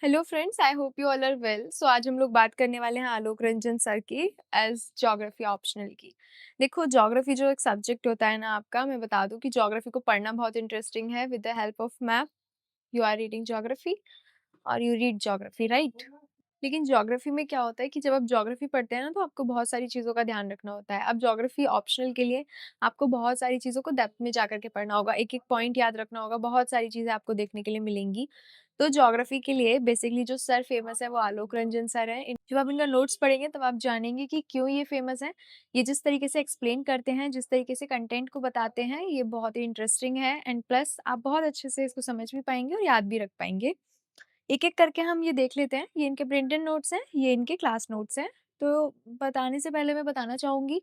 Hello friends, I hope you all are well. So आज हम लोग बात करने वाले हैं आलोक रंजन सर की एज ज्योग्राफी ऑप्शनल की। देखो, ज्योग्राफी जो एक सब्जेक्ट होता है ना आपका, मैं बता दूं कि ज्योग्राफी को पढ़ना बहुत इंटरेस्टिंग है। With the help of map you are reading geography और यू रीड ज्योग्राफी, राइट? लेकिन ज्योग्राफी में क्या होता है कि जब आप ज्योग्राफी पढ़ते हैं ना, तो आपको बहुत सारी चीज़ों का ध्यान रखना होता है। अब ज्योग्राफी ऑप्शनल के लिए आपको बहुत सारी चीज़ों को डेप्थ में जाकर के पढ़ना होगा, एक-एक पॉइंट याद रखना होगा, बहुत सारी चीज़ें आपको देखने के लिए मिलेंगी। तो ज्योग्राफी के लिए बेसिकली जो सर फेमस है वो आलोक रंजन सर हैं। जब आप इनका नोट्स पढ़ेंगे तब आप जानेंगे कि क्यों ये फेमस हैं। ये जिस तरीके से एक्सप्लेन करते हैं, जिस तरीके से कंटेंट को बताते हैं, ये बहुत ही इंटरेस्टिंग है एंड प्लस आप बहुत अच्छे से इसको समझ भी पाएँगे और याद भी रख पाएँगे। एक-एक करके हम ये देख लेते हैं। ये इनके प्रिंटेड नोट्स हैं, ये इनके क्लास नोट्स हैं। तो बताने से पहले मैं बताना चाहूँगी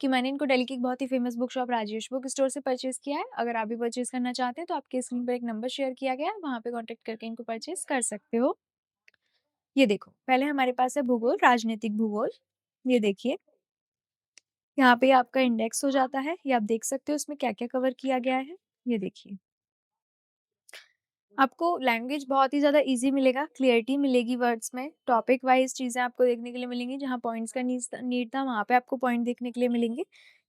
कि मैंने इनको दिल्ली की एक बहुत ही famous book shop Rajesh book store से परचेज़ किया है। अगर आप भी परचेज़ करना चाहते हैं तो आपके स्क्रीन पर एक नंबर शेयर किया गया है, वहाँ पे कॉन्टैक्ट करके इनको परचेज़ कर सकते हो। ये देखो, पहले हमारे पास है भूगोल, राजनीतिक भूगोल। ये देखिए, यहाँ पे आपका इंडेक्स हो जाता है। ये आप देख सकते हो इसमें क्या-क्या कवर किया गया है। ये देखिए। आपको लैंग्वेज बहुत ही ज़्यादा ईज़ी मिलेगा, क्लैरिटी मिलेगी वर्ड्स में, टॉपिक वाइज़ चीज़ें आपको देखने के लिए मिलेंगी, जहाँ पॉइंट्स का नीड था वहाँ पे आपको पॉइंट देखने के लिए मिलेंगे।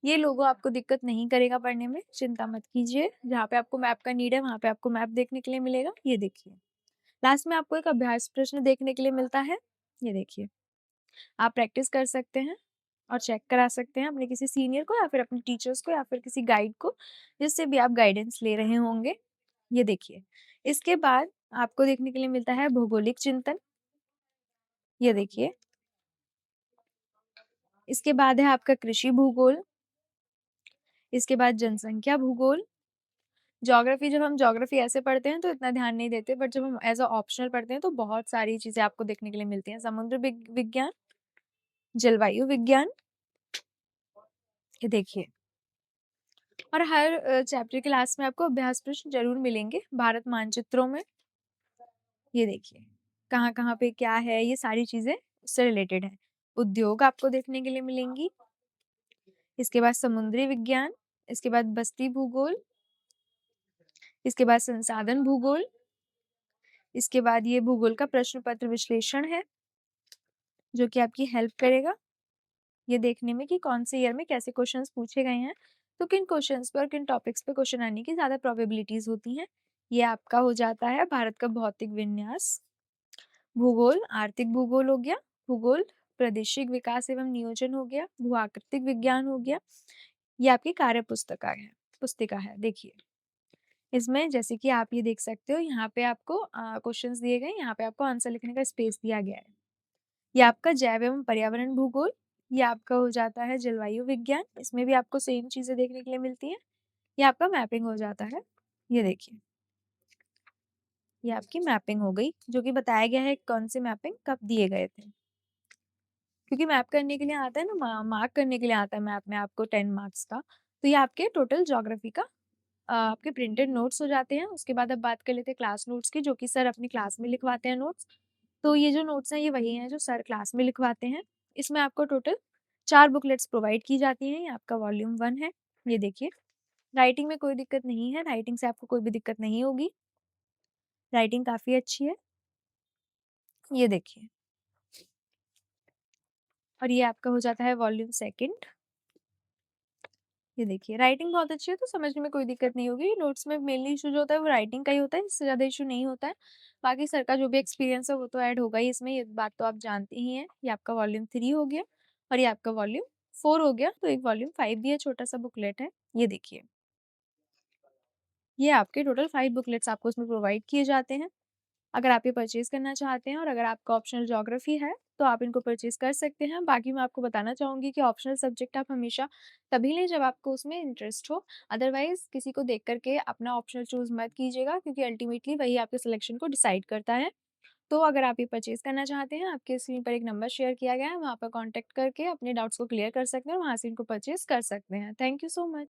ये लोगो आपको दिक्कत नहीं करेगा पढ़ने में, चिंता मत कीजिए। जहाँ पे आपको मैप का नीड है, वहाँ पे आपको मैप देखने के लिए मिलेगा, ये देखिए। लास्ट में आपको एक अभ्यास प्रश्न देखने के लिए मिलता है, ये देखिए। आप प्रैक्टिस कर सकते हैं और चेक करा सकते हैं अपने किसी सीनियर को या फिर अपने टीचर्स को या फिर किसी गाइड को, जिससे भी आप गाइडेंस ले रहे होंगे। ये देखिए, इसके बाद आपको देखने के लिए मिलता है भौगोलिक चिंतन। ये देखिए, इसके बाद है आपका कृषि भूगोल, इसके बाद जनसंख्या भूगोल। ज्योग्राफी, जब हम ज्योग्राफी ऐसे पढ़ते हैं तो इतना ध्यान नहीं देते, बट जब हम एज़ अ ऑप्शनल पढ़ते हैं तो बहुत सारी चीज़ें आपको देखने के लिए मिलती हैं। समुद्र विज्ञान, जलवायु विज्ञान, ये देखिए। और हर चैप्टर के लास्ट में आपको अभ्यास प्रश्न ज़रूर मिलेंगे। भारत मानचित्रों में, ये देखिए, कहाँ-कहाँ पे क्या है, ये सारी चीज़ें उससे रिलेटेड हैं। उद्योग आपको देखने के लिए मिलेंगी, इसके बाद समुद्री विज्ञान, इसके बाद बस्ती भूगोल, इसके बाद संसाधन भूगोल, इसके बाद ये भूगोल का प्रश्न पत्र विश्लेषण है, जो कि आपकी हेल्प करेगा ये देखने में कि कौन से ईयर में कैसे क्वेश्चंस पूछे गए हैं, तो किन क्वेश्चंस पर, किन टॉपिक्स पे क्वेश्चन आने की ज़्यादा प्रोबेबिलिटीज़ होती हैं। ये आपका हो जाता है भारत का भौतिक विन्यास। भूगोल, आर्थिक भूगोल हो गया, भूगोल प्रादेशिक विकास एवं नियोजन हो गया, भू-आकृतिक विज्ञान हो गया। ये आपकी कार्य पुस्तिका है, देखिए। इसमें जैसे कि आप ये देख सकते हो, यहाँ पे आपको क्वेश्चंस दिए गए, यहाँ पे आपको आंसर लिखने का स्पेस दिया गया है। ये आपका जैव एवं पर्यावरण भूगोल, ये आपका हो जाता है जलवायु विज्ञान, इसमें भी आपको सेम चीज़ें देखने के लिए मिलती हैं। ये आपका मैपिंग हो जाता है, ये देखिए। ये आपकी मैपिंग हो गई, जो कि बताया गया है कौन सी मैपिंग कब दिए गए थे। क्योंकि मैप करने के लिए आता है ना, मार्क करने के लिए आता है मैप में आपको 10 मार्क्स का। तो ये आपके टोटल ज्योग्राफी का आपके प्रिंटेड नोट्स हो जाते हैं। उसके बाद अब बात कर लेते हैं क्लास नोट्स की, जो कि सर अपनी क्लास में लिखवाते हैं नोट्स। तो ये जो नोट्स हैं ये वही हैं जो सर क्लास में लिखवाते हैं। इसमें आपको टोटल 4 बुकलेट्स प्रोवाइड की जाती हैं। ये आपका वॉल्यूम 1 है। ये देखिए, राइटिंग में कोई दिक्कत नहीं है, राइटिंग से आपको कोई भी दिक्कत नहीं होगी। राइटिंग काफ़ी अच्छी है। ये देखिए, और ये आपका हो जाता है वॉल्यूम 2। ये देखिए, राइटिंग बहुत अच्छी है तो समझने में कोई दिक्कत नहीं होगी। नोट्स में मेनली इश्यू जो होता है वो राइटिंग का ही होता है, इससे ज़्यादा इश्यू नहीं होता है। बाकी सर का जो भी एक्सपीरियंस है वो तो ऐड होगा ही इसमें, ये बात तो आप जानते ही हैं। ये आपका वॉल्यूम 3 हो गया और ये आपका वॉल्यूम 4 हो गया, तो एक वॉल्यूम 5 भी है, छोटा-सा बुकलेट है। ये देखिए, ये आपके टोटल 5 बुकलेट्स आपको इसमें प्रोवाइड किए जाते हैं। अगर आप ये परचेज़ करना चाहते हैं और अगर आपका ऑप्शनल ज्योग्राफी है, तो आप इनको परचेज़ कर सकते हैं। बाकी मैं आपको बताना चाहूँगी कि ऑप्शनल सब्जेक्ट आप हमेशा तभी लें जब आपको उसमें इंटरेस्ट हो। अदरवाइज़ किसी को देख कर के अपना ऑप्शनल चूज़ मत कीजिएगा, क्योंकि अल्टीमेटली वही आपके सिलेक्शन को डिसाइड करता है। तो अगर आप ये परचेज़ करना चाहते हैं, आपके स्क्रीन पर एक नंबर शेयर किया गया है, वहाँ पर कॉन्टैक्ट करके अपने डाउट्स को क्लियर कर सकते हैं और वहाँ से इनको परचेज़ कर सकते हैं। Thank you so much.